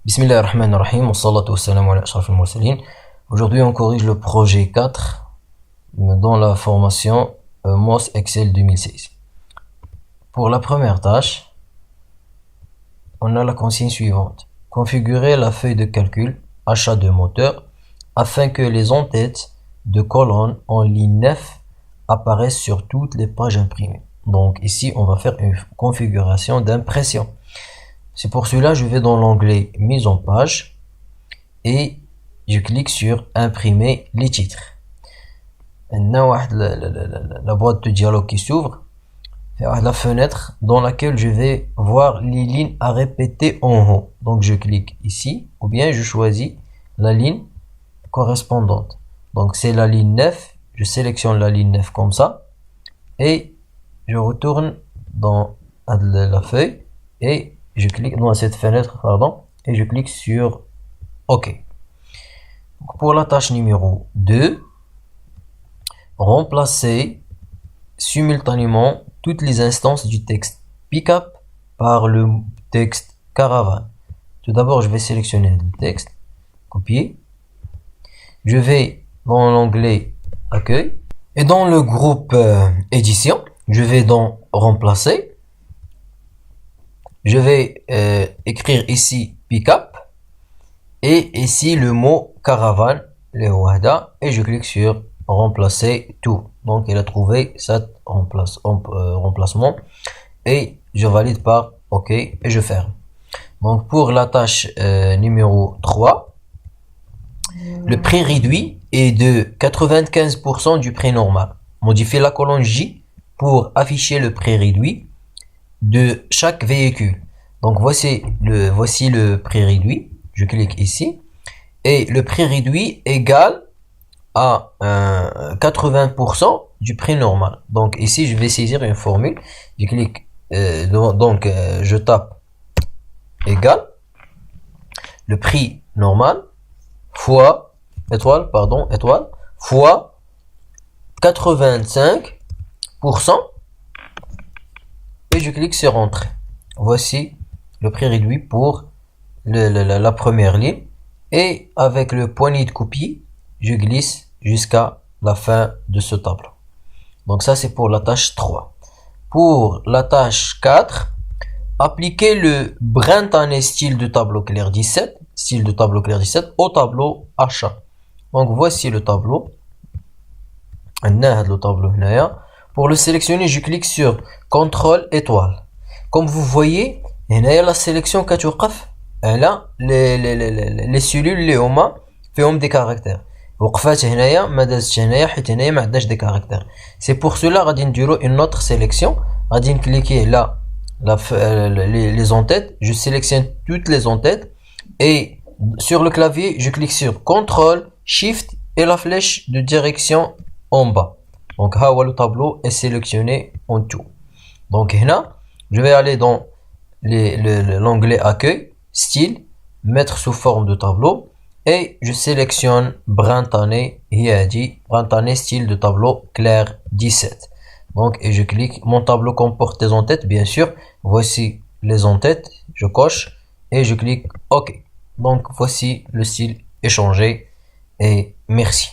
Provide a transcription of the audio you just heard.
Bismillahirrahmanirrahim, wa salatu wa salam ala ashrafil mursalin. Aujourd'hui, on corrige le projet 4 dans la formation MOS Excel 2016. Pour la première tâche, on a la consigne suivante. Configurer la feuille de calcul achat de moteur afin que les en-têtes de colonnes en ligne 9 apparaissent sur toutes les pages imprimées. Donc ici, on va faire une configuration d'impression. C'est pour cela je vais dans l'onglet mise en page et je clique sur imprimer les titres. La boîte de dialogue qui s'ouvre, la fenêtre dans laquelle je vais voir les lignes à répéter en haut. Donc je clique ici ou bien je choisis la ligne correspondante. Donc c'est la ligne 9, je sélectionne la ligne 9 comme ça et je retourne dans la feuille et je clique dans cette fenêtre, et je clique sur OK. Donc pour la tâche numéro 2, remplacer simultanément toutes les instances du texte pick-up par le texte caravane. Tout d'abord, je vais sélectionner le texte, copier. Je vais dans l'onglet accueil et dans le groupe édition, je vais dans remplacer. Je vais écrire ici pick-up et ici le mot caravane, le wahda, et je clique sur remplacer tout. Donc il a trouvé cet remplacement et je valide par OK et je ferme. Donc pour la tâche numéro 3, le prix réduit est de 95% du prix normal. Modifiez la colonne J pour afficher le prix réduit de chaque véhicule. Donc voici le prix réduit. Je clique ici et le prix réduit égale à 80% du prix normal. Donc ici je vais saisir une formule. Je clique je tape égal le prix normal fois étoile fois 85% et je clique sur entrée. Voici le prix réduit pour la première ligne et avec le poignet de copie je glisse jusqu'à la fin de ce tableau. Donc ça c'est pour la tâche 3. Pour la tâche 4, appliquer le brin tanné style de tableau clair 17 au tableau achat. Donc voici le tableau. Pour le sélectionner, je clique sur CTRL étoile. Comme vous voyez, il y a la sélection كتوقف على les cellules اللي هما فيهم des caractères. وقفات هنايا ما دازتش هنايا حيت هنايا ما عندناش des caractères. C'est pour cela غادي نديرو une autre sélection. غادي نكليكي là les en-têtes, je sélectionne toutes les en-têtes et sur le clavier, je clique sur CTRL Shift et la flèche de direction en bas. Donc le tableau est sélectionné en tout. Donc là, je vais aller dans l'onglet accueil, style, mettre sous forme de tableau et je sélectionne brin tanné, style de tableau clair 17. Donc et je clique, mon tableau comporte des en-têtes bien sûr. Voici les en-têtes, je coche et je clique OK. Donc voici le style est changé et merci.